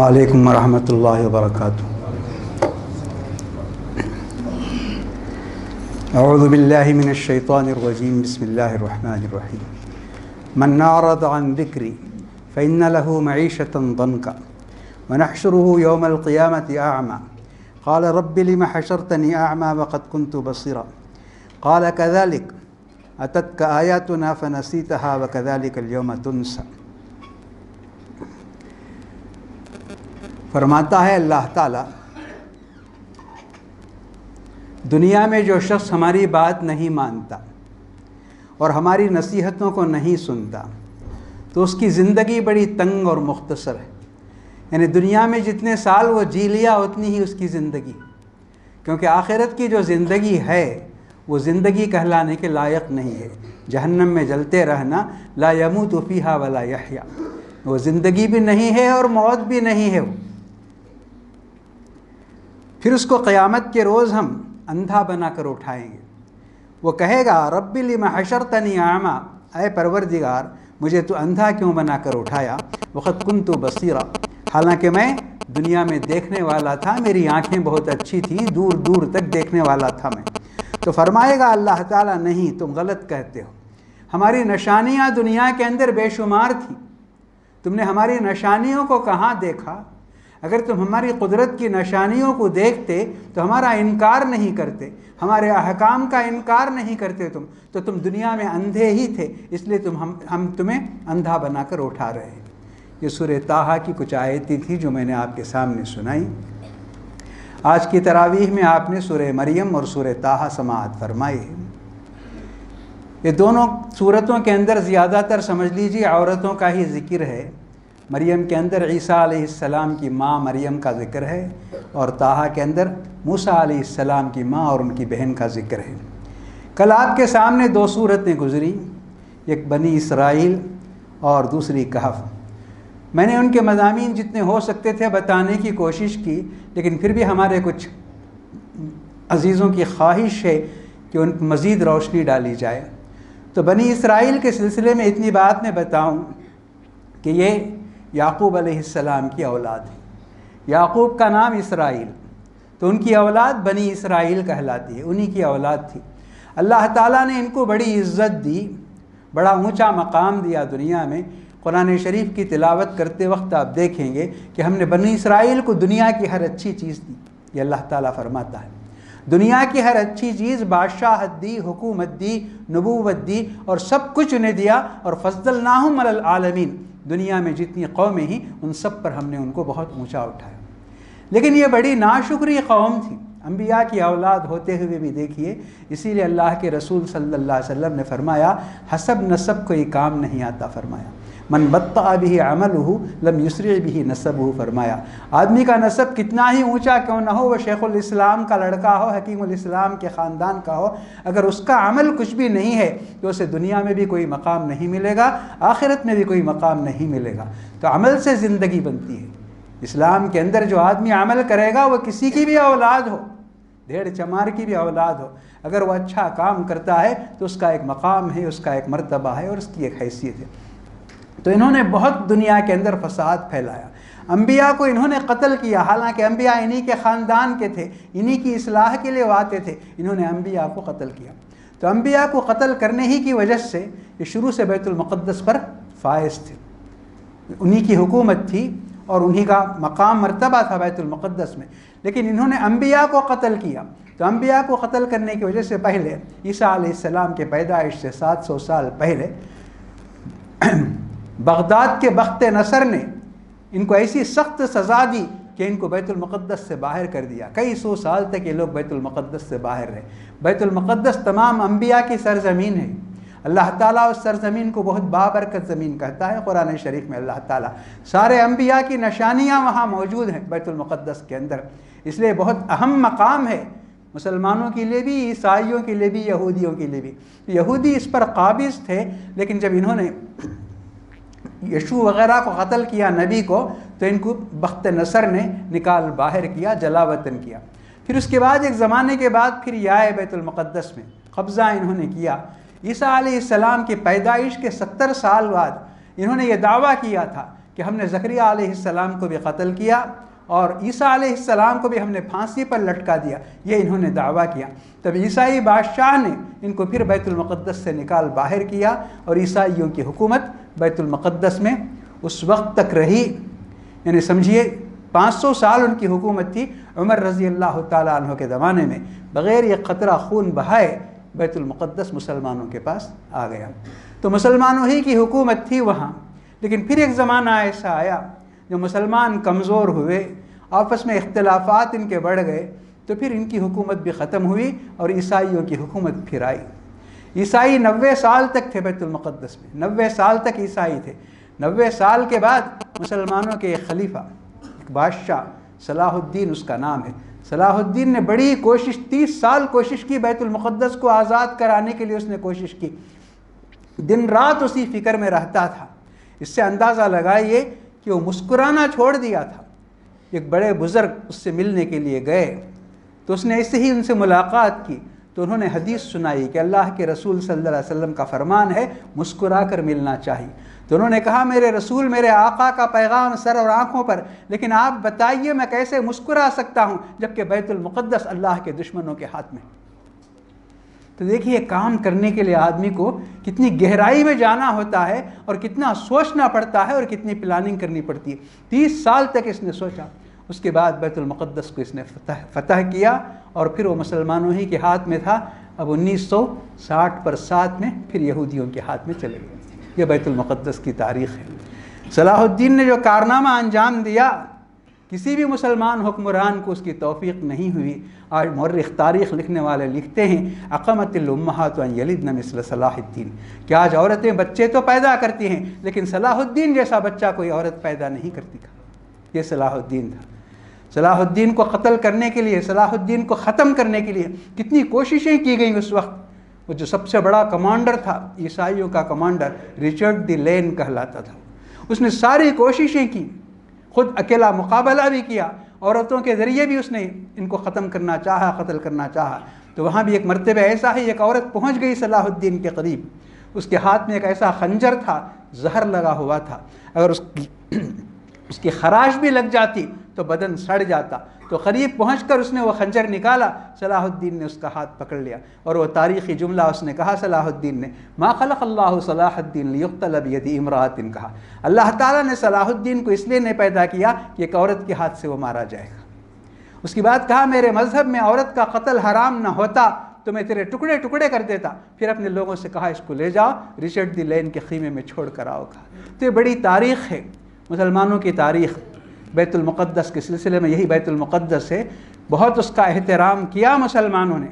وعلیکم ورحمۃ اللہ وبرکاتہ۔ اعوذ باللہ من الشیطان الرجیم، بسم اللہ الرحمن الرحیم۔ من اعرض عن ذکری فإن له معیشة ضنکا ونحشره یوم القیامة اعمی قال رب لم حشرتنی اعمی وقد كنت بصیرا قال كذلك اتتك آیاتنا فنسیتها وكذلك اليوم تنسى۔ فرماتا ہے اللہ تعالیٰ، دنیا میں جو شخص ہماری بات نہیں مانتا اور ہماری نصیحتوں کو نہیں سنتا تو اس کی زندگی بڑی تنگ اور مختصر ہے۔ یعنی دنیا میں جتنے سال وہ جی لیا اتنی ہی اس کی زندگی، کیونکہ آخرت کی جو زندگی ہے وہ زندگی کہلانے کے لائق نہیں ہے۔ جہنم میں جلتے رہنا، لا یموت فیہا ولا یحیا، وہ زندگی بھی نہیں ہے اور موت بھی نہیں ہے۔ پھر اس کو قیامت کے روز ہم اندھا بنا کر اٹھائیں گے۔ وہ کہے گا رب لم حشرتنی اعمی، اے پروردگار مجھے تو اندھا کیوں بنا کر اٹھایا، وقد کنت بصیرا، حالانکہ میں دنیا میں دیکھنے والا تھا، میری آنکھیں بہت اچھی تھیں، دور دور تک دیکھنے والا تھا میں۔ تو فرمائے گا اللہ تعالیٰ نہیں، تم غلط کہتے ہو، ہماری نشانیاں دنیا کے اندر بے شمار تھیں، تم نے ہماری نشانیوں کو کہاں دیکھا؟ اگر تم ہماری قدرت کی نشانیوں کو دیکھتے تو ہمارا انکار نہیں کرتے، ہمارے احکام کا انکار نہیں کرتے تو تم دنیا میں اندھے ہی تھے، اس لیے ہم تمہیں اندھا بنا کر اٹھا رہے ہیں۔ یہ سورہ طٰہٰ کی کچھ آیتیں تھیں جو میں نے آپ کے سامنے سنائی۔ آج کی تراویح میں آپ نے سورہ مریم اور سورہ طٰہٰ سماعت فرمائی ہے۔ یہ دونوں صورتوں کے اندر زیادہ تر سمجھ لیجیے عورتوں کا ہی ذکر ہے۔ مریم کے اندر عیسیٰ علیہ السلام کی ماں مریم کا ذکر ہے، اور طٰہٰ کے اندر موسیٰ علیہ السلام کی ماں اور ان کی بہن کا ذکر ہے۔ کل آپ کے سامنے دو صورتیں گزری، ایک بنی اسرائیل اور دوسری کہف۔ میں نے ان کے مضامین جتنے ہو سکتے تھے بتانے کی کوشش کی، لیکن پھر بھی ہمارے کچھ عزیزوں کی خواہش ہے کہ ان پر مزید روشنی ڈالی جائے۔ تو بنی اسرائیل کے سلسلے میں اتنی بات میں بتاؤں کہ یہ یعقوب علیہ السلام کی اولاد ہے۔ یعقوب کا نام اسرائیل، تو ان کی اولاد بنی اسرائیل کہلاتی ہے، انہی کی اولاد تھی۔ اللہ تعالیٰ نے ان کو بڑی عزت دی، بڑا اونچا مقام دیا دنیا میں۔ قرآن شریف کی تلاوت کرتے وقت آپ دیکھیں گے کہ ہم نے بنی اسرائیل کو دنیا کی ہر اچھی چیز دی، یہ اللہ تعالیٰ فرماتا ہے۔ دنیا کی ہر اچھی چیز، بادشاہت دی، حکومت دی، نبوت دی، اور سب کچھ انہیں دیا، اور فضلناہم علی العالمین، دنیا میں جتنی قومیں ہیں ان سب پر ہم نے ان کو بہت اونچا اٹھایا۔ لیکن یہ بڑی ناشکری قوم تھی، انبیاء کی اولاد ہوتے ہوئے بھی دیکھیے۔ اسی لیے اللہ کے رسول صلی اللہ علیہ وسلم نے فرمایا حسب نسب کوئی کام نہیں آتا، فرمایا من بطأ به عملہ لم یسرع به نسبہ، فرمایا آدمی کا نسب کتنا ہی اونچا کیوں نہ ہو، وہ شیخ الاسلام کا لڑکا ہو، حکیم الاسلام کے خاندان کا ہو، اگر اس کا عمل کچھ بھی نہیں ہے تو اسے دنیا میں بھی کوئی مقام نہیں ملے گا، آخرت میں بھی کوئی مقام نہیں ملے گا۔ تو عمل سے زندگی بنتی ہے۔ اسلام کے اندر جو آدمی عمل کرے گا وہ کسی کی بھی اولاد ہو، بھیڑ چمار کی بھی اولاد ہو، اگر وہ اچھا کام کرتا ہے تو اس کا ایک مقام ہے، اس کا ایک مرتبہ ہے، اور اس کی ایک حیثیت ہے۔ تو انہوں نے بہت دنیا کے اندر فساد پھیلایا، انبیاء کو انہوں نے قتل کیا، حالانکہ انبیاء انہی کے خاندان کے تھے، انہی کی اصلاح کے لیے وہ آتے تھے، انہوں نے انبیاء کو قتل کیا۔ تو انبیاء کو قتل کرنے ہی کی وجہ سے یہ شروع سے بیت المقدس پر فائز تھے، انہی کی حکومت تھی اور انہی کا مقام مرتبہ تھا بیت المقدس میں، لیکن انہوں نے انبیاء کو قتل کیا۔ تو انبیاء کو قتل کرنے کی وجہ سے پہلے عیسیٰ علیہ السلام کے پیدائش سے 700 سال پہلے بغداد کے بخت نصر نے ان کو ایسی سخت سزا دی کہ ان کو بیت المقدس سے باہر کر دیا۔ کئی سو سال تک یہ لوگ بیت المقدس سے باہر رہے۔ بیت المقدس تمام انبیاء کی سرزمین ہے، اللہ تعالیٰ اس سرزمین کو بہت بابرکت زمین کہتا ہے قرآن شریف میں۔ اللہ تعالیٰ سارے انبیاء کی نشانیاں وہاں موجود ہیں بیت المقدس کے اندر، اس لیے بہت اہم مقام ہے مسلمانوں کے لیے بھی، عیسائیوں کے لیے بھی، یہودیوں کے لیے بھی۔ یہودی اس پر قابض تھے، لیکن جب انہوں نے یشوع وغیرہ کو قتل کیا، نبی کو، تو ان کو بخت نصر نے نکال باہر کیا، جلا وطن کیا۔ پھر اس کے بعد ایک زمانے کے بعد پھر یہ آئے بیت المقدس میں، قبضہ انہوں نے کیا۔ عیسیٰ علیہ السلام کی پیدائش کے 70 سال بعد انہوں نے یہ دعویٰ کیا تھا کہ ہم نے زکریا علیہ السلام کو بھی قتل کیا اور عیسیٰ علیہ السلام کو بھی ہم نے پھانسی پر لٹکا دیا، یہ انہوں نے دعویٰ کیا۔ تب عیسائی بادشاہ نے ان کو پھر بیت المقدس سے نکال باہر کیا اور عیسائیوں کی حکومت بیت المقدس میں اس وقت تک رہی، یعنی سمجھیے 500 سال ان کی حکومت تھی۔ عمر رضی اللہ تعالیٰ عنہ کے زمانے میں بغیر یہ قطرہ خون بہائے بیت المقدس مسلمانوں کے پاس آ گیا، تو مسلمانوں ہی کی حکومت تھی وہاں۔ لیکن پھر ایک زمانہ ایسا آیا جو مسلمان کمزور ہوئے، آپس میں اختلافات ان کے بڑھ گئے، تو پھر ان کی حکومت بھی ختم ہوئی اور عیسائیوں کی حکومت پھر آئی۔ عیسائی 90 سال تک تھے بیت المقدس میں، 90 سال تک عیسائی تھے۔ 90 سال کے بعد مسلمانوں کے ایک خلیفہ، ایک بادشاہ، صلاح الدین اس کا نام ہے، صلاح الدین نے بڑی کوشش، 30 سال کوشش کی، بیت المقدس کو آزاد کرانے کے لیے اس نے کوشش کی، دن رات اسی فکر میں رہتا تھا۔ اس سے اندازہ لگائیے کہ وہ مسکرانا چھوڑ دیا تھا۔ ایک بڑے بزرگ اس سے ملنے کے لیے گئے تو اس نے ایسے ہی ان سے ملاقات کی، تو انہوں نے حدیث سنائی کہ اللہ کے رسول صلی اللہ علیہ وسلم کا فرمان ہے مسکرا کر ملنا چاہیے۔ تو انہوں نے کہا میرے رسول، میرے آقا کا پیغام سر اور آنکھوں پر، لیکن آپ بتائیے میں کیسے مسکرا سکتا ہوں جبکہ بیت المقدس اللہ کے دشمنوں کے ہاتھ میں۔ تو دیکھیے کام کرنے کے لیے آدمی کو کتنی گہرائی میں جانا ہوتا ہے اور کتنا سوچنا پڑتا ہے اور کتنی پلاننگ کرنی پڑتی ہے۔ 30 سال تک اس نے سوچا، اس کے بعد بیت المقدس کو اس نے فتح کیا اور پھر وہ مسلمانوں ہی کے ہاتھ میں تھا۔ اب 1960 پر 7 میں پھر یہودیوں کے ہاتھ میں چلے گئے۔ یہ بیت المقدس کی تاریخ ہے۔ صلاح الدین نے جو کارنامہ انجام دیا، کسی بھی مسلمان حکمران کو اس کی توفیق نہیں ہوئی۔ آج مورخ تاریخ لکھنے والے لکھتے ہیں اقامت الامہات ان یلدن مثل صلاح الدین، کہ آج عورتیں بچے تو پیدا کرتی ہیں لیکن صلاح الدین جیسا بچہ کوئی عورت پیدا نہیں کرتی تھا۔ یہ صلاح الدین تھا۔ صلاح الدین کو قتل کرنے کے لیے، صلاح الدین کو ختم کرنے کے لیے کتنی کوششیں کی گئیں اس وقت۔ وہ جو سب سے بڑا کمانڈر تھا، عیسائیوں کا کمانڈر، ریچرڈ دی لین کہلاتا تھا، اس نے ساری کوششیں کی، خود اکیلا مقابلہ بھی کیا، عورتوں کے ذریعے بھی اس نے ان کو ختم کرنا چاہا، قتل کرنا چاہا۔ تو وہاں بھی ایک مرتبہ ایسا ہے، ایک عورت پہنچ گئی صلاح الدین کے قریب، اس کے ہاتھ میں ایک ایسا خنجر تھا، زہر لگا ہوا تھا، اگر اس کی خراش بھی لگ جاتی تو بدن سڑ جاتا۔ تو قریب پہنچ کر اس نے وہ خنجر نکالا، صلاح الدین نے اس کا ہاتھ پکڑ لیا اور وہ تاریخی جملہ اس نے کہا، صلاح الدین نے، ما خلق اللہ صلاح الدین لیقتل بید امرأۃ، کہا اللہ تعالیٰ نے صلاح الدین کو اس لیے نہیں پیدا کیا کہ ایک عورت کے ہاتھ سے وہ مارا جائے گا۔ اس کے بعد کہا میرے مذہب میں عورت کا قتل حرام نہ ہوتا تو میں تیرے ٹکڑے ٹکڑے کر دیتا۔ پھر اپنے لوگوں سے کہا اس کو لے جاؤ، ریچرڈ دی لین کے خیمے میں چھوڑ کر آؤ۔ کہا تو یہ بڑی تاریخ ہے مسلمانوں کی تاریخ۔ بیت المقدس کے سلسلے میں یہی بیت المقدس ہے، بہت اس کا احترام کیا مسلمانوں نے،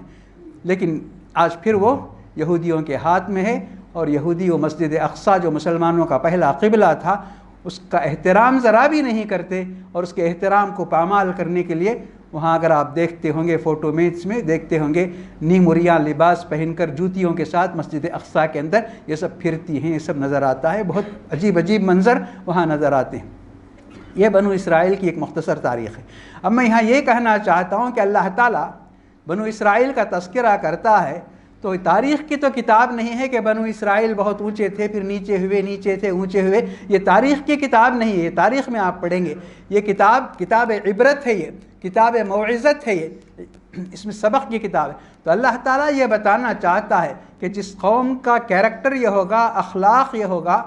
لیکن آج پھر وہ یہودیوں کے ہاتھ میں ہے، اور یہودی و مسجد اقصیٰ جو مسلمانوں کا پہلا قبلہ تھا اس کا احترام ذرا بھی نہیں کرتے، اور اس کے احترام کو پامال کرنے کے لیے وہاں اگر آپ دیکھتے ہوں گے فوٹو میچ میں دیکھتے ہوں گے نیموریاں لباس پہن کر جوتیوں کے ساتھ مسجد اقصیٰ کے اندر یہ سب پھرتی ہیں، یہ سب نظر آتا ہے، بہت عجیب عجیب منظر وہاں نظر آتے ہیں۔ یہ بنو اسرائیل کی ایک مختصر تاریخ ہے۔ اب میں یہاں یہ کہنا چاہتا ہوں کہ اللہ تعالیٰ بنو اسرائیل کا تذکرہ کرتا ہے تو تاریخ کی تو کتاب نہیں ہے کہ بنو اسرائیل بہت اونچے تھے پھر نیچے ہوئے، نیچے تھے اونچے ہوئے، یہ تاریخ کی کتاب نہیں ہے۔ یہ تاریخ میں آپ پڑھیں گے، یہ کتاب عبرت ہے، یہ کتاب موعظت ہے، یہ اس میں سبق کی کتاب ہے۔ تو اللہ تعالیٰ یہ بتانا چاہتا ہے کہ جس قوم کا کیریکٹر یہ ہوگا، اخلاق یہ ہوگا،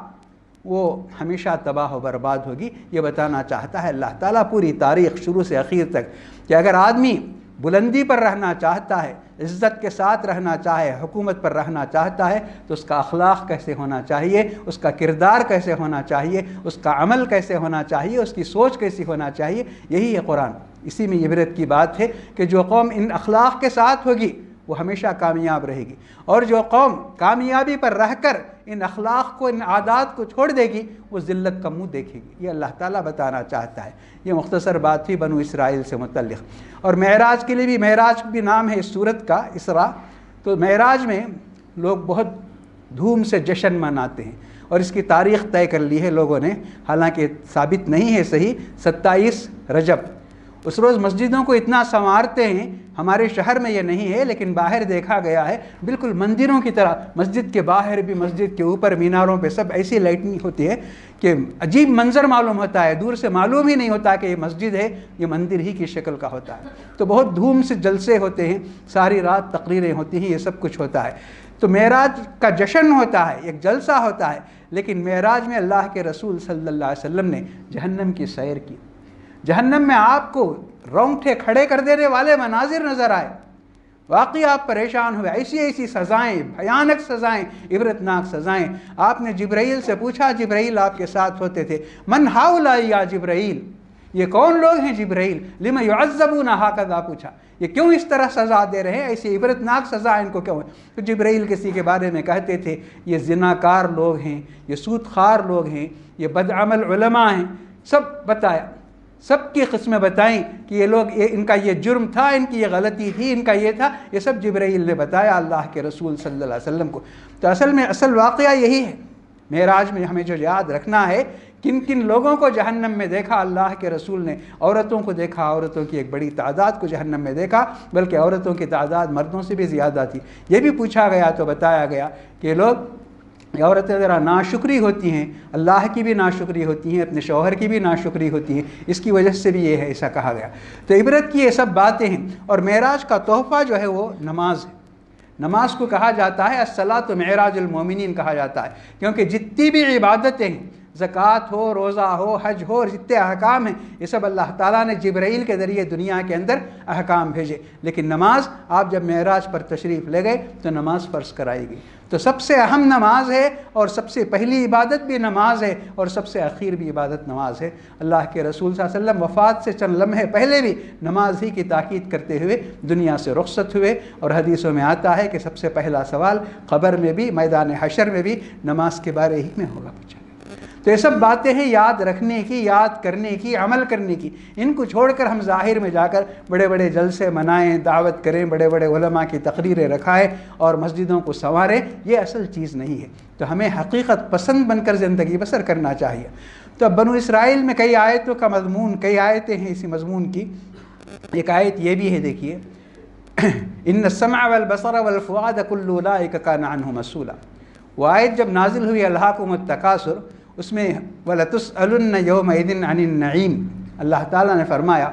وہ ہمیشہ تباہ و برباد ہوگی، یہ بتانا چاہتا ہے اللہ تعالیٰ پوری تاریخ شروع سے اخیر تک، کہ اگر آدمی بلندی پر رہنا چاہتا ہے، عزت کے ساتھ رہنا چاہے، حکومت پر رہنا چاہتا ہے تو اس کا اخلاق کیسے ہونا چاہیے، اس کا کردار کیسے ہونا چاہیے، اس کا عمل کیسے ہونا چاہیے، اس کی سوچ کیسی ہونا چاہیے، یہی ہے قرآن۔ اسی میں عبرت کی بات ہے کہ جو قوم ان اخلاق کے ساتھ ہوگی وہ ہمیشہ کامیاب رہے گی، اور جو قوم کامیابی پر رہ کر ان اخلاق کو، ان عادات کو چھوڑ دے گی وہ ذلت کا منہ دیکھے گی۔ یہ اللہ تعالیٰ بتانا چاہتا ہے۔ یہ مختصر بات تھی بنو اسرائیل سے متعلق۔ اور معراج کے لیے بھی، معراج بھی نام ہے اس سورت کا، اسراء، تو معراج میں لوگ بہت دھوم سے جشن مناتے ہیں، اور اس کی تاریخ طے کر لی ہے لوگوں نے، حالانکہ ثابت نہیں ہے صحیح۔ 27 رجب اس روز مسجدوں کو اتنا سنوارتے ہیں، ہمارے شہر میں یہ نہیں ہے لیکن باہر دیکھا گیا ہے، بالکل مندروں کی طرح مسجد کے باہر بھی، مسجد کے اوپر میناروں پہ سب ایسی لائٹنگ ہوتی ہے کہ عجیب منظر معلوم ہوتا ہے، دور سے معلوم ہی نہیں ہوتا کہ یہ مسجد ہے، یہ مندر ہی کی شکل کا ہوتا ہے۔ تو بہت دھوم سے جلسے ہوتے ہیں، ساری رات تقریریں ہوتی ہیں، یہ سب کچھ ہوتا ہے۔ تو معراج کا جشن ہوتا ہے، ایک جلسہ ہوتا ہے، لیکن معراج میں اللہ کے رسول صلی اللہ علیہ وسلم نے جہنم کی سیر کی۔ جہنم میں آپ کو رونگٹے کھڑے کر دینے والے مناظر نظر آئے، واقعی آپ پریشان ہوئے، ایسی ایسی سزائیں، بھیانک سزائیں، عبرتناک سزائیں۔ آپ نے جبرائیل سے پوچھا، جبرائیل آپ کے ساتھ ہوتے تھے، من ہؤلاء یا جبرائیل، یہ کون لوگ ہیں جبرائیل؟ لم یعذبون ہکذا، پوچھا یہ کیوں اس طرح سزا دے رہے ہیں، ایسی عبرتناک سزا ان کو کیوں ہے؟ تو جبرائیل کسی کے بارے میں کہتے تھے یہ زناکار لوگ ہیں، یہ سود خوار لوگ ہیں، یہ بدعمل علماء ہیں، سب بتایا، سب کی قسمیں بتائیں کہ یہ لوگ، ان کا یہ جرم تھا، ان کی یہ غلطی تھی، ان کا یہ تھا، یہ سب جبرائیل نے بتایا اللہ کے رسول صلی اللہ علیہ وسلم کو۔ تو اصل واقعہ یہی ہے۔ معراج میں ہمیں جو یاد رکھنا ہے، کن کن لوگوں کو جہنم میں دیکھا اللہ کے رسول نے، عورتوں کو دیکھا، عورتوں کی ایک بڑی تعداد کو جہنم میں دیکھا، بلکہ عورتوں کی تعداد مردوں سے بھی زیادہ تھی۔ یہ بھی پوچھا گیا تو بتایا گیا کہ یہ عورتیں ذرا ناشکری ہوتی ہیں، اللہ کی بھی ناشکری ہوتی ہیں، اپنے شوہر کی بھی ناشکری ہوتی ہیں، اس کی وجہ سے بھی یہ ہے، ایسا کہا گیا۔ تو عبرت کی یہ سب باتیں ہیں۔ اور معراج کا تحفہ جو ہے وہ نماز ہے۔ نماز کو کہا جاتا ہے الصلاۃ معراج المومنین کہا جاتا ہے، کیونکہ جتنی بھی عبادتیں ہیں، زکوٰۃ ہو، روزہ ہو، حج ہو، جتنے احکام ہیں، یہ سب اللہ تعالیٰ نے جبرائیل کے ذریعے دنیا کے اندر احکام بھیجے۔ لیکن نماز، آپ جب معراج پر تشریف لے گئے تو نماز فرض کرائی گئی۔ تو سب سے اہم نماز ہے، اور سب سے پہلی عبادت بھی نماز ہے، اور سب سے اخیر بھی عبادت نماز ہے۔ اللہ کے رسول صلی اللہ علیہ وسلم وفات سے چند لمحے پہلے بھی نماز ہی کی تاکید کرتے ہوئے دنیا سے رخصت ہوئے، اور حدیثوں میں آتا ہے کہ سب سے پہلا سوال قبر میں بھی، میدان حشر میں بھی نماز کے بارے ہی میں ہوگا پوچھا۔ تو یہ سب باتیں ہیں یاد رکھنے کی، یاد کرنے کی، عمل کرنے کی۔ ان کو چھوڑ کر ہم ظاہر میں جا کر بڑے بڑے جلسے منائیں، دعوت کریں، بڑے بڑے علماء کی تقریریں رکھائیں اور مسجدوں کو سنواریں، یہ اصل چیز نہیں ہے۔ تو ہمیں حقیقت پسند بن کر زندگی بسر کرنا چاہیے۔ تو اب بنو اسرائیل میں کئی آیتوں کا مضمون، کئی آیتیں ہیں اسی مضمون کی۔ ایک آیت یہ بھی ہے، دیکھیے، ان السمع والبصر والفؤاد کل اولئک کان عنہ مسئولا۔ وہ آیت جب نازل ہوئی الہاکم التکاثر، اس میں وَلَتُسْأَلُنَّ يَوْمَئِذٍ عَنِ النَّعِيمِ، اللہ تعالیٰ نے فرمایا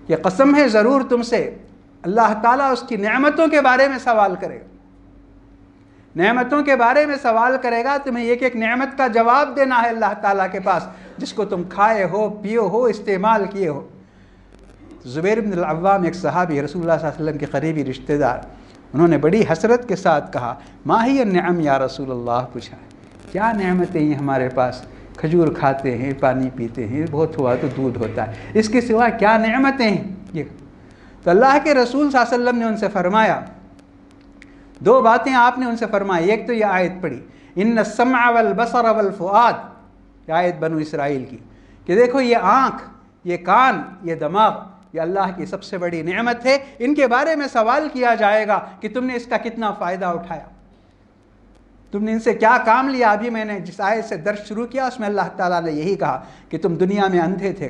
کہ قسم ہے ضرور تم سے اللہ تعالیٰ اس کی نعمتوں کے بارے میں سوال کرے گا، نعمتوں کے بارے میں سوال کرے گا، تمہیں ایک ایک نعمت کا جواب دینا ہے اللہ تعالیٰ کے پاس، جس کو تم کھائے ہو، پیو ہو، استعمال کیے ہو۔ زبیر بن العوام ایک صحابی، رسول اللہ صلی اللہ علیہ وسلم کے قریبی رشتہ دار، انہوں نے بڑی حسرت کے ساتھ کہا ما ہی النعم یا رسول اللہ، پوچھا کیا نعمتیں ہیں ہمارے پاس؟ کھجور کھاتے ہیں، پانی پیتے ہیں، بہت ہوا تو دودھ ہوتا ہے، اس کے سوا کیا نعمتیں ہیں یہ؟ تو اللہ کے رسول صلی اللہ علیہ وسلم نے ان سے فرمایا، دو باتیں آپ نے ان سے فرمائی۔ ایک تو یہ آیت پڑھی ان السمع والبصر والفؤاد، یہ آیت بنو اسرائیل کی، کہ دیکھو یہ آنکھ، یہ کان، یہ دماغ، یہ اللہ کی سب سے بڑی نعمت ہے، ان کے بارے میں سوال کیا جائے گا کہ تم نے اس کا کتنا فائدہ اٹھایا، تم نے ان سے کیا کام لیا۔ ابھی میں نے جس آیت سے درس شروع کیا اس میں اللہ تعالیٰ نے یہی کہا کہ تم دنیا میں اندھے تھے،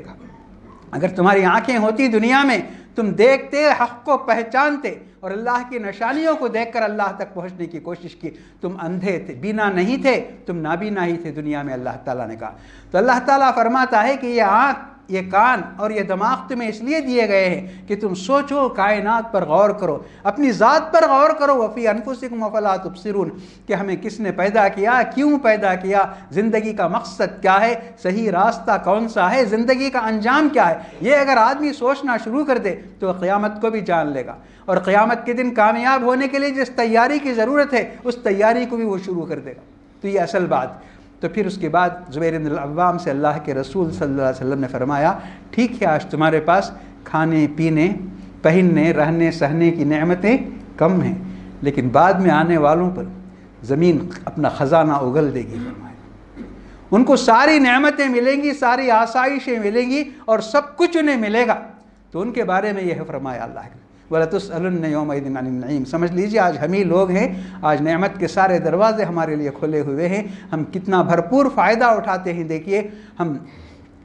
اگر تمہاری آنکھیں ہوتی دنیا میں، تم دیکھتے، حق کو پہچانتے اور اللہ کی نشانیوں کو دیکھ کر اللہ تک پہنچنے کی کوشش کی۔ تم اندھے تھے، بینا نہیں تھے، تم نابینا ہی تھے دنیا میں، اللہ تعالیٰ نے کہا۔ تو اللہ تعالیٰ فرماتا ہے کہ یہ آنکھ، یہ کان اور یہ دماغ تمہیں اس لیے دیے گئے ہیں کہ تم سوچو، کائنات پر غور کرو، اپنی ذات پر غور کرو، وفی انفسکم افلا تبصرون، کہ ہمیں کس نے پیدا کیا، کیوں پیدا کیا، زندگی کا مقصد کیا ہے، صحیح راستہ کون سا ہے، زندگی کا انجام کیا ہے۔ یہ اگر آدمی سوچنا شروع کر دے تو قیامت کو بھی جان لے گا، اور قیامت کے دن کامیاب ہونے کے لیے جس تیاری کی ضرورت ہے اس تیاری کو بھی وہ شروع کر دے گا۔ تو یہ اصل بات۔ تو پھر اس کے بعد زبیر بن العوام سے اللہ کے رسول صلی اللہ علیہ وسلم نے فرمایا ٹھیک ہے آج تمہارے پاس کھانے پینے، پہننے، رہنے سہنے کی نعمتیں کم ہیں، لیکن بعد میں آنے والوں پر زمین اپنا خزانہ اگل دے گی، فرمایا ان کو ساری نعمتیں ملیں گی، ساری آسائشیں ملیں گی اور سب کچھ انہیں ملے گا۔ تو ان کے بارے میں یہ فرمایا اللہ کے وَلَتُسْأَلُنَّ يَوْمَئِذٍ عَنِ النَّعِيمِ۔ سمجھ لیجیے آج ہم ہی لوگ ہیں، آج نعمت کے سارے دروازے ہمارے لیے کھلے ہوئے ہیں، ہم کتنا بھرپور فائدہ اٹھاتے ہیں۔ دیکھیے ہم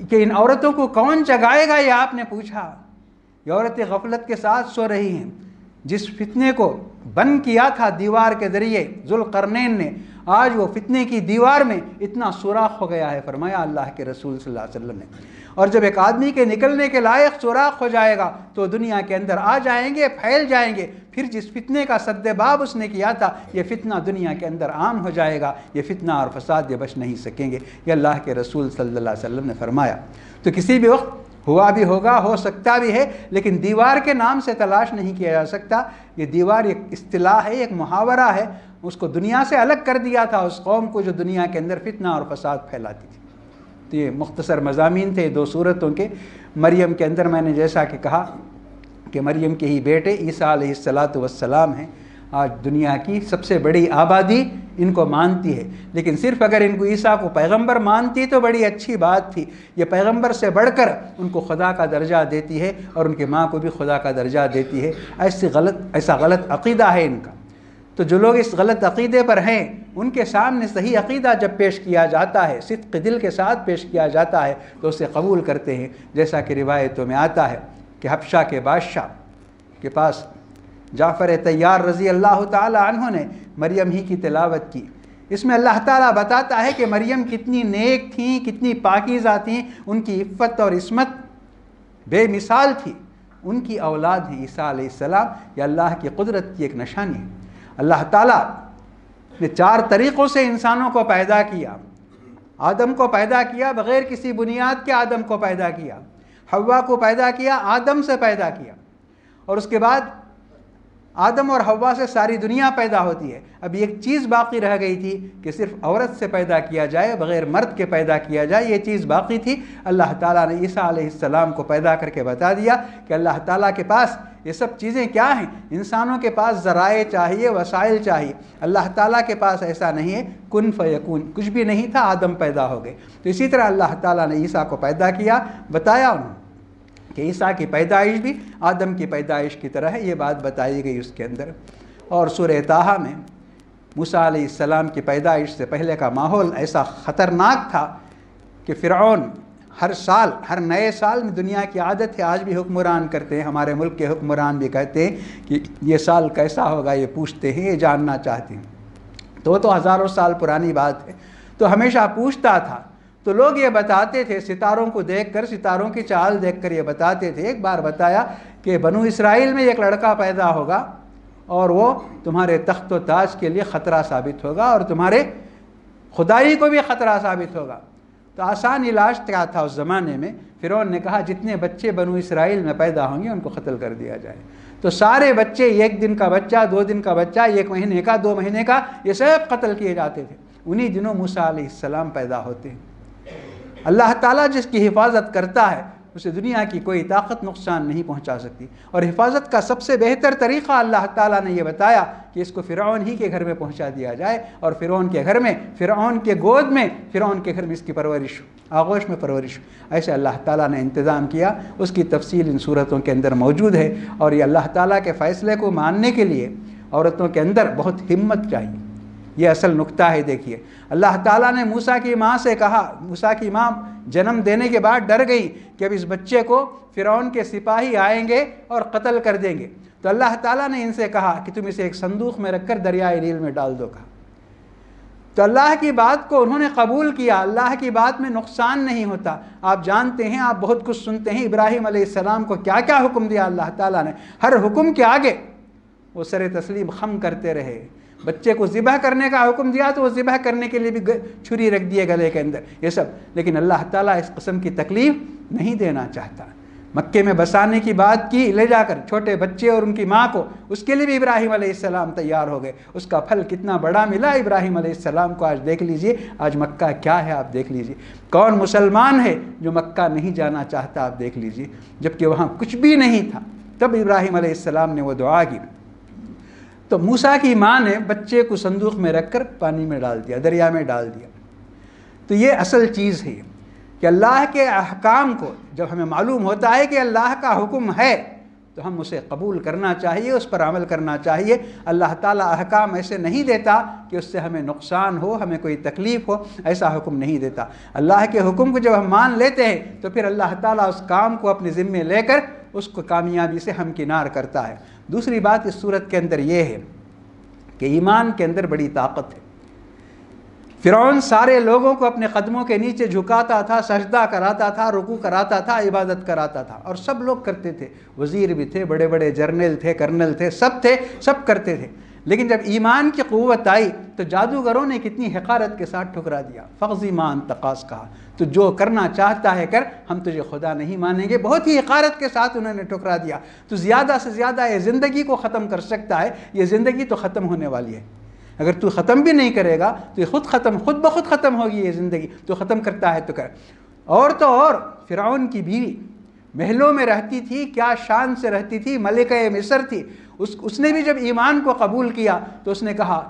کہ ان عورتوں کو کون جگائے گا، یہ آپ نے پوچھا۔ یہ عورتیں غفلت کے ساتھ سو رہی ہیں۔ جس فتنے کو بند کیا تھا دیوار کے ذریعے ذوالقرنین نے، آج وہ فتنے کی دیوار میں اتنا سوراخ ہو گیا ہے، فرمایا اللہ کے رسول صلی اللہ علیہ وسلم نے۔ اور جب ایک آدمی کے نکلنے کے لائق سوراخ ہو جائے گا تو دنیا کے اندر آ جائیں گے، پھیل جائیں گے، پھر جس فتنے کا سد باب اس نے کیا تھا، یہ فتنہ دنیا کے اندر عام ہو جائے گا، یہ فتنہ اور فساد یہ بچ نہیں سکیں گے، یہ اللہ کے رسول صلی اللہ علیہ وسلم نے فرمایا۔ تو کسی بھی وقت ہوا بھی ہوگا، ہو سکتا بھی ہے، لیکن دیوار کے نام سے تلاش نہیں کیا جا سکتا۔ یہ دیوار ایک اصطلاح ہے، ایک محاورہ ہے، اس کو دنیا سے الگ کر دیا تھا اس قوم کو جو دنیا کے اندر فتنہ اور فساد پھیلاتی تھی۔ تو یہ مختصر مضامین تھے دو صورتوں کے۔ مریم کے اندر میں نے جیسا کہ کہا کہ مریم کے ہی بیٹے عیسیٰ علیہ السلام ہیں۔ آج دنیا کی سب سے بڑی آبادی ان کو مانتی ہے، لیکن صرف اگر ان کو عیسیٰ کو پیغمبر مانتی تو بڑی اچھی بات تھی۔ یہ پیغمبر سے بڑھ کر ان کو خدا کا درجہ دیتی ہے اور ان کی ماں کو بھی خدا کا درجہ دیتی ہے۔ ایسا غلط عقیدہ ہے ان کا۔ تو جو لوگ اس غلط عقیدے پر ہیں ان کے سامنے صحیح عقیدہ جب پیش کیا جاتا ہے، صدق دل کے ساتھ پیش کیا جاتا ہے تو اسے قبول کرتے ہیں۔ جیسا کہ روایتوں میں آتا ہے کہ حبشہ کے بادشاہ کے پاس جعفر طیار رضی اللہ تعالی عنہ نے مریم ہی کی تلاوت کی۔ اس میں اللہ تعالیٰ بتاتا ہے کہ مریم کتنی نیک تھیں، کتنی پاکیزہ تھیں، ان کی عفت اور عصمت بے مثال تھی۔ ان کی اولاد ہیں عیسیٰ علیہ السلام، یہ اللہ کی قدرت کی ایک نشانی ہے۔ اللہ تعالیٰ نے 4 طریقوں سے انسانوں کو پیدا کیا۔ آدم کو پیدا کیا، بغیر کسی بنیاد کے آدم کو پیدا کیا۔ حوا کو پیدا کیا، آدم سے پیدا کیا، اور اس کے بعد آدم اور حوا سے ساری دنیا پیدا ہوتی ہے۔ اب ایک چیز باقی رہ گئی تھی کہ صرف عورت سے پیدا کیا جائے، بغیر مرد کے پیدا کیا جائے، یہ چیز باقی تھی۔ اللہ تعالیٰ نے عیسیٰ علیہ السلام کو پیدا کر کے بتا دیا کہ اللہ تعالیٰ کے پاس یہ سب چیزیں کیا ہیں۔ انسانوں کے پاس ذرائع چاہیے، وسائل چاہیے، اللہ تعالیٰ کے پاس ایسا نہیں ہے، کن فیکون، کچھ بھی نہیں تھا، آدم پیدا ہو گئے۔ تو اسی طرح اللہ تعالیٰ نے عیسیٰ کو پیدا کیا، بتایا انہوں نے کہ عیسیٰ کی پیدائش بھی آدم کی پیدائش کی طرح ہے، یہ بات بتائی گئی اس کے اندر۔ اور سورہ طٰہٰ میں موسیٰ علیہ السلام کی پیدائش سے پہلے کا ماحول ایسا خطرناک تھا کہ فرعون ہر سال، ہر نئے سال میں، دنیا کی عادت ہے، آج بھی حکمران کرتے ہیں، ہمارے ملک کے حکمران بھی کہتے ہیں کہ یہ سال کیسا ہوگا، یہ پوچھتے ہیں، یہ جاننا چاہتے ہیں۔ تو ہزاروں سال پرانی بات ہے، تو ہمیشہ پوچھتا تھا۔ تو لوگ یہ بتاتے تھے، ستاروں کو دیکھ کر، ستاروں کی چال دیکھ کر یہ بتاتے تھے۔ ایک بار بتایا کہ بنو اسرائیل میں ایک لڑکا پیدا ہوگا اور وہ تمہارے تخت و تاج کے لیے خطرہ ثابت ہوگا اور تمہارے خدائی کو بھی خطرہ ثابت ہوگا۔ تو آسان علاج کیا تھا اس زمانے میں؟ فرعون نے کہا جتنے بچے بنو اسرائیل میں پیدا ہوں گے ان کو قتل کر دیا جائے۔ تو سارے بچے، 1 دن کا بچہ، 2 دن کا بچہ، 1 مہینے کا، 2 مہینے کا، یہ سب قتل کیے جاتے تھے۔ انہی دنوں موسیٰ علیہ السلام پیدا ہوتے ہیں۔ اللہ تعالیٰ جس کی حفاظت کرتا ہے اسے دنیا کی کوئی طاقت نقصان نہیں پہنچا سکتی، اور حفاظت کا سب سے بہتر طریقہ اللہ تعالیٰ نے یہ بتایا کہ اس کو فرعون ہی کے گھر میں پہنچا دیا جائے، اور فرعون کے گھر میں، فرعون کے گود میں، فرعون کے گھر میں اس کی پرورش ہو، آغوش میں پرورش ہو۔ ایسے اللہ تعالیٰ نے انتظام کیا، اس کی تفصیل ان صورتوں کے اندر موجود ہے۔ اور یہ اللہ تعالیٰ کے فیصلے کو ماننے کے لیے عورتوں کے اندر بہت ہمت چاہیے، یہ اصل نکتہ ہے۔ دیکھیے اللہ تعالیٰ نے موسیٰ کی ماں سے کہا، موسیٰ کی ماں جنم دینے کے بعد ڈر گئی کہ اب اس بچے کو فرعون کے سپاہی آئیں گے اور قتل کر دیں گے، تو اللہ تعالیٰ نے ان سے کہا کہ تم اسے ایک صندوق میں رکھ کر دریائے نیل میں ڈال دو۔ کہا تو اللہ کی بات کو انہوں نے قبول کیا۔ اللہ کی بات میں نقصان نہیں ہوتا۔ آپ جانتے ہیں، آپ بہت کچھ سنتے ہیں، ابراہیم علیہ السلام کو کیا کیا حکم دیا اللہ تعالیٰ نے، ہر حکم کے آگے وہ سر تسلیم خم کرتے رہے۔ بچے کو ذبح کرنے کا حکم دیا تو وہ ذبح کرنے کے لیے بھی چھری رکھ دیے گلے کے اندر، یہ سب، لیکن اللہ تعالیٰ اس قسم کی تکلیف نہیں دینا چاہتا۔ مکے میں بسانے کی بات کی، لے جا کر چھوٹے بچے اور ان کی ماں کو، اس کے لیے بھی ابراہیم علیہ السلام تیار ہو گئے۔ اس کا پھل کتنا بڑا ملا ابراہیم علیہ السلام کو۔ آج دیکھ لیجئے، آج مکہ کیا ہے آپ دیکھ لیجئے۔ کون مسلمان ہے جو مکہ نہیں جانا چاہتا آپ دیکھ لیجئے، جبکہ وہاں کچھ بھی نہیں تھا، تب ابراہیم علیہ السلام نے وہ دعا کی۔ تو موسیٰ کی ماں نے بچے کو صندوق میں رکھ کر پانی میں ڈال دیا، دریا میں ڈال دیا۔ تو یہ اصل چیز ہے کہ اللہ کے احکام کو جب ہمیں معلوم ہوتا ہے کہ اللہ کا حکم ہے تو ہم اسے قبول کرنا چاہیے، اس پر عمل کرنا چاہیے۔ اللہ تعالیٰ احکام ایسے نہیں دیتا کہ اس سے ہمیں نقصان ہو، ہمیں کوئی تکلیف ہو، ایسا حکم نہیں دیتا۔ اللہ کے حکم کو جب ہم مان لیتے ہیں تو پھر اللہ تعالیٰ اس کام کو اپنے ذمے لے کر اس کو کامیابی سے ہمکنار کرتا ہے۔ دوسری بات اس صورت کے اندر یہ ہے کہ ایمان کے اندر بڑی طاقت ہے۔ فرعون سارے لوگوں کو اپنے قدموں کے نیچے جھکاتا تھا، سجدہ کراتا تھا، رکوع کراتا تھا، عبادت کراتا تھا، اور سب لوگ کرتے تھے، وزیر بھی تھے، بڑے بڑے جرنیل تھے، کرنل تھے، سب کرتے تھے۔ لیکن جب ایمان کی قوت آئی تو جادوگروں نے کتنی حقارت کے ساتھ ٹھکرا دیا۔ فغزی ما انت قاص کہا، تو جو کرنا چاہتا ہے کر، ہم تجھے خدا نہیں مانیں گے۔ بہت ہی حقارت کے ساتھ انہوں نے ٹھکرا دیا۔ تو زیادہ سے زیادہ یہ زندگی کو ختم کر سکتا ہے، یہ زندگی تو ختم ہونے والی ہے۔ اگر تو ختم بھی نہیں کرے گا تو یہ خود بخود ختم ہوگی یہ زندگی، تو ختم کرتا ہے تو کر۔ اور تو اور فرعون کی بیوی محلوں میں رہتی تھی، کیا شان سے رہتی تھی، ملکہ مصر تھی۔ اس نے بھی جب ایمان کو قبول کیا تو اس نے کہا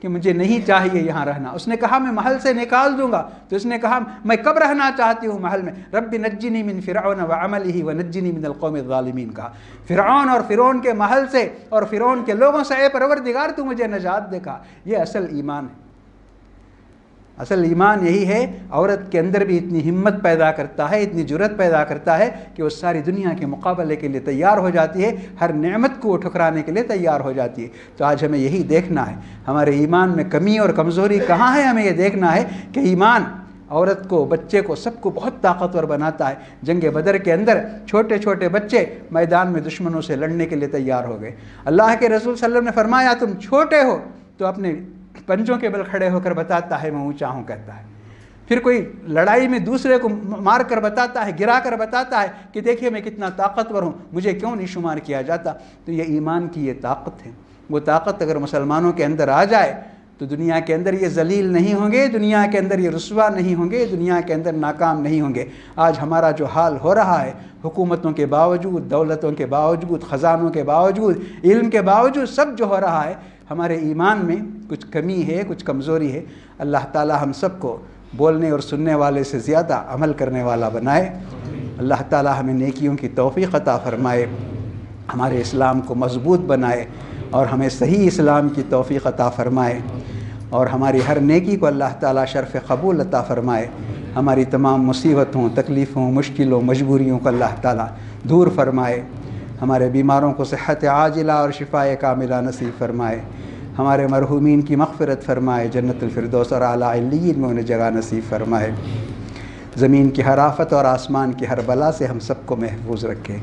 کہ مجھے نہیں چاہیے یہاں رہنا۔ اس نے کہا میں محل سے نکال دوں گا، تو اس نے کہا میں کب رہنا چاہتی ہوں محل میں؟ رب نجنی من فرعون وعملہ ونجنی من القوم الظالمین کہا، فرعون اور فرعون کے محل سے اور فرعون کے لوگوں سے اے پروردگار تو مجھے نجات دے کہا۔ یہ اصل ایمان ہے۔ اصل ایمان یہی ہے، عورت کے اندر بھی اتنی ہمت پیدا کرتا ہے، اتنی جرأت پیدا کرتا ہے کہ وہ ساری دنیا کے مقابلے کے لیے تیار ہو جاتی ہے، ہر نعمت کو ٹھکرانے کے لیے تیار ہو جاتی ہے۔ تو آج ہمیں یہی دیکھنا ہے، ہمارے ایمان میں کمی اور کمزوری کہاں ہے۔ ہمیں یہ دیکھنا ہے کہ ایمان عورت کو، بچے کو، سب کو بہت طاقتور بناتا ہے۔ جنگ بدر کے اندر چھوٹے چھوٹے بچے میدان میں دشمنوں سے لڑنے کے لیے تیار ہو گئے۔ اللہ کے رسول صلی اللہ علیہ وسلم نے فرمایا تم چھوٹے ہو تو اپنے پنجوں کے بل کھڑے ہو کر بتاتا ہے میں اونچا ہوں کہتا ہے۔ پھر کوئی لڑائی میں دوسرے کو مار کر بتاتا ہے، گرا کر بتاتا ہے کہ دیکھیے میں کتنا طاقتور ہوں، مجھے کیوں نہیں شمار کیا جاتا۔ تو یہ ایمان کی یہ طاقت ہے۔ وہ طاقت اگر مسلمانوں کے اندر آ جائے تو دنیا کے اندر یہ ذلیل نہیں ہوں گے، دنیا کے اندر یہ رسوا نہیں ہوں گے، دنیا کے اندر ناکام نہیں ہوں گے۔ آج ہمارا جو حال ہو رہا ہے، حکومتوں کے باوجود، دولتوں کے باوجود، خزانوں کے باوجود، علم کے باوجود، سب جو ہو رہا ہے، ہمارے ایمان میں کچھ کمی ہے، کچھ کمزوری ہے۔ اللہ تعالی ہم سب کو بولنے اور سننے والے سے زیادہ عمل کرنے والا بنائے۔ اللہ تعالی ہمیں نیکیوں کی توفیق عطا فرمائے، ہمارے اسلام کو مضبوط بنائے اور ہمیں صحیح اسلام کی توفیق عطا فرمائے، اور ہماری ہر نیکی کو اللہ تعالی شرف قبول عطا فرمائے۔ ہماری تمام مصیبتوں، تکلیفوں، مشکلوں، مجبوریوں کو اللہ تعالی دور فرمائے۔ ہمارے بیماروں کو صحت عاجلہ اور شفاء کاملہ نصیب فرمائے۔ ہمارے مرحومین کی مغفرت فرمائے، جنت الفردوس اور اعلیٰ علیین میں انہیں جگہ نصیب فرمائے۔ زمین کی ہر آفت اور آسمان کی ہر بلا سے ہم سب کو محفوظ رکھے۔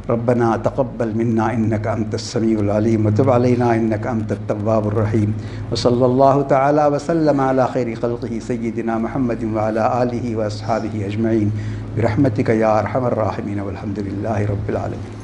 ربنا تقبل منا انک انت السمیع العلیم وتب علینا انک انت التواب الرحیم، وصلی اللہ تعالی وسلم علی خیر خلقہ سیدنا محمد وعلی آلہ واصحابہ اجمعین برحمتک یا ارحم الراحمین والحمد للہ رب العالمین۔